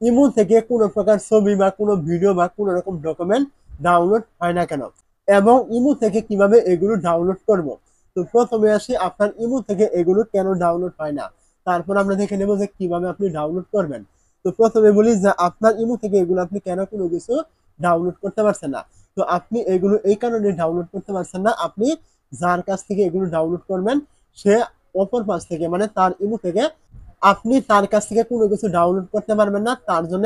Imo থেকে কোনো প্রকার ছবি বা কোনো ভিডিও বা কোনো রকম ডকুমেন্ট ডাউনলোড হয় না কেন, এবং ইমো থেকে কিভাবে এগুলো ডাউনলোড করব। তো প্রথমে আসি আপনার ইমো থেকে এগুলো কেন ডাউনলোড হয় না, তারপর আমরা দেখে নেব যে কিভাবে আপনি ডাউনলোড করবেন। তো প্রথমে বলি যে আপনার ইমো থেকে এগুলো আপনি কেন কোনো কিছু ডাউনলোড করতে পারছেন না। তো আপনি এগুলো এই কারণে ডাউনলোড করতে পারছেন না, আপনি যার কাছ থেকে এগুলো ডাউনলোড করবেন সে অপর পাশ থেকে মানে তার ইমো থেকে আপনি তার কাছ থেকে কোনো কিছু ডাউনলোড করতে পারবেন না, তার জন্য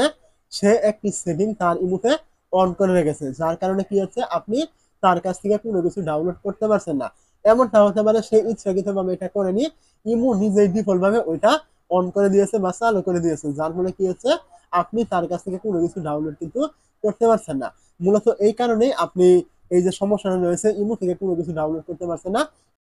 সে একটি সেটিং তার ইমোতে অন করে রেখেছে, যার কারণে কি হচ্ছে আপনি তার কাছ থেকে কোনো কিছু ডাউনলোড করতে পারছেন না। এমনটা হতে পারে সে ইচ্ছাকৃত ভাবে এটা করেনি, ইমো নিজেই ডিফল্ট ভাবে ওইটা অন করে দিয়েছে বা চালু করে দিয়েছে, যার ফলে কি হচ্ছে আপনি তার কাছ থেকে কোনো কিছু ডাউনলোড কিন্তু করতে পারছেন না। মূলত এই কারণেই আপনি এই যে সমস্যাটা রয়েছে ইমো থেকে কোনো কিছু ডাউনলোড করতে পারছেন না,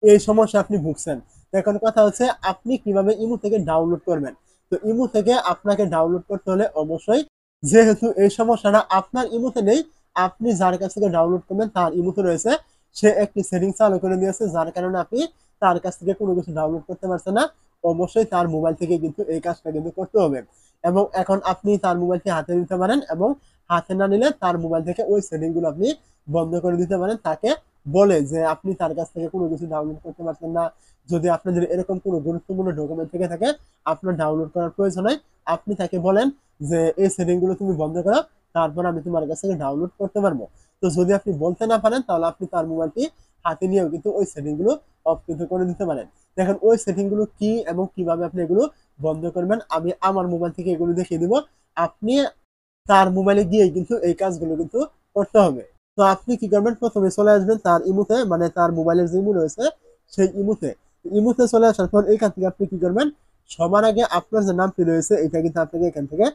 এই সমস্যা আপনি ভুগছেন। এখন কথা হচ্ছে আপনি কিভাবে ইমো থেকে ডাউনলোড করবেন। তো ইমো থেকে আপনাকে ডাউনলোড করতে হলে অবশ্যই, যেহেতু এই সমস্যাটা আপনার ইমোতে নেই, আপনি যার কাছ থেকে ডাউনলোড করবেন তার ইমোতে রয়েছে, সে একটি সেটিং চালু করে দিয়েছে, যার কারণে আপনি তার কাছ থেকে কোনো কিছু ডাউনলোড করতে পারছেন না। অবশ্যই তার মোবাইল থেকে কিন্তু এই কাজটা কিন্তু করতে হবে, এবং এখন আপনি তার মোবাইলটি হাতে নিতে পারেন, এবং হাতে না নিলে তার মোবাইল থেকে ওই সেটিং গুলো আপনি বন্ধ করে দিতে পারেন, তাকে বলে যে আপনি তার কাছ থেকে কোনো কিছু ডাউনলোড করতে পারছেন না। যদি আপনাদের এরকম কোনো গুরুত্বপূর্ণ ডকুমেন্ট থেকে থাকে আপনার ডাউনলোড করার প্রয়োজন হয়, আপনি তাকে বলেন যে এই সেটিং গুলো তুমি বন্ধ করো, তারপর আমি তোমার কাছ থেকে ডাউনলোড করতে পারবো। তো যদি আপনি বলতে না পারেন তাহলে আপনি তার মোবাইলটি হাতে নিয়েও কিন্তু ওই সেটিং গুলো অফ কিন্তু করে দিতে পারেন। দেখেন ওই সেটিং গুলো কি এবং কিভাবে আপনি এগুলো বন্ধ করবেন আমি আমার মোবাইল থেকে এগুলো দেখিয়ে দিব। আপনি তার মোবাইলে গিয়ে কিন্তু এই কাজগুলো কিন্তু করতে হবে। তো আপনি কি করবেন, প্রথমে চলে আসবেন তার ইমুতে মানে তার মোবাইলের যে ইমু রয়েছে সেই ইমুতে। ইমুতে চলে আসার পর এইখান থেকে আপনি কি করবেন, সবার আগে আপনার যে নামটি রয়েছে এটা কিন্তু আপনাকে এখান থেকে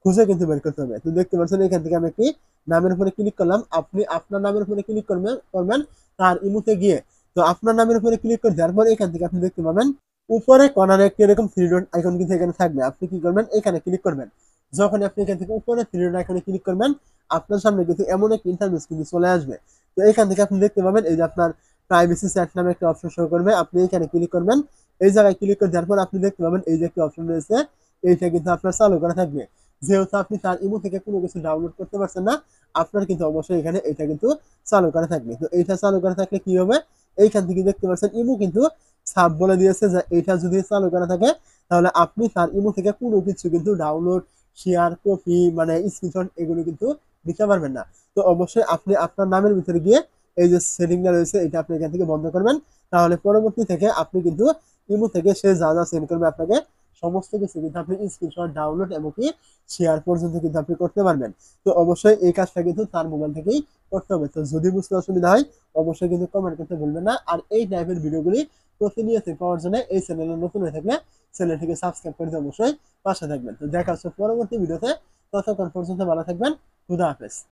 খুঁজে কিন্তু বের করতে হবে। তো দেখতে পাচ্ছেন এখান থেকে আমি একটি নামের উপরে ক্লিক করলাম, আপনি আপনার নামের উপরে ক্লিক করবেন করবেন তার ইমুতে গিয়ে। তো আপনার নামের উপরে ক্লিক করে দেওয়ার পর এখান থেকে আপনি দেখতে পাবেন উপরে কর্নারে একটি এরকম থ্রি ডট আইকন কিন্তু এখানে থাকবে, আপনি কি করবেন এখানে ক্লিক করবেন। যখন আপনি এখান থেকে উপরে থ্রি ডট আইকনে ক্লিক করবেন আপনার সামনে কিন্তু এমন একটা ইন্টারফেস কিন্তু চলে আসবে। তো এখান থেকে আপনি দেখতে পাবেন এই যে আপনার প্রাইভেসি সেট নামে একটা অপশন শো করবে, আপনি এখানে ক্লিক করবেন। এই জায়গায় ক্লিক করে দেওয়ার পর আপনি দেখতে পাবেন এই যে একটা অপশন রয়েছে, এইটা কিন্তু আপনার চালু করা থাকবে। যেহেতু আপনি তার ইমো থেকে কোনো কিছু ডাউনলোড করতে পারছেন না, আপনার কিন্তু অবশ্যই এখানে এটা কিন্তু চালু করা থাকবে। তো এইটা চালু করা থাকলে কি হবে, এইখান থেকে দেখতে পাচ্ছেন ইমো কিন্তু সাব বলে দিয়েছে যে এটা যদি চালু করা থাকে তাহলে আপনি তার ইমো থেকে কোনো কিছু কিন্তু ডাউনলোড, শেয়ার, কপি মানে স্ক্রিনশট এগুলো কিন্তু দিতে পারবেন না। তো অবশ্যই আপনি আপনার নামের ভিতরে গিয়ে এই যে সেটিংটা রয়েছে এটা আপনি এখান থেকে বন্ধ করবেন, তাহলে পরবর্তী থেকে আপনি কিন্তু ইমো থেকে সে যা যা সেন্ড করবে আপনাকে সমস্ত কিছু কিন্তু আপনি স্ক্রিনশট, ডাউনলোড এবং কি শেয়ার পর্যন্ত কিন্তু আপনি করতে পারবেন। তো অবশ্যই এই কাজটা কিন্তু তার মোবাইল থেকেই করতে হবে। তো যদি বুঝতে অসুবিধা হয় অবশ্যই কিন্তু কমেন্ট করতে ভুলবেন না। আর এই টাইপের ভিডিওগুলি প্রতিনিয়ত পাওয়ার জন্য এই চ্যানেলে নতুন হয়ে থাকলে চ্যানেলটিকে সাবস্ক্রাইব করে দিয়ে অবশ্যই পাশে থাকবেন। তো দেখা হচ্ছে পরবর্তী ভিডিওতে, ততক্ষণ পর্যন্ত ভালো থাকবেন। খুদা হাফেজ।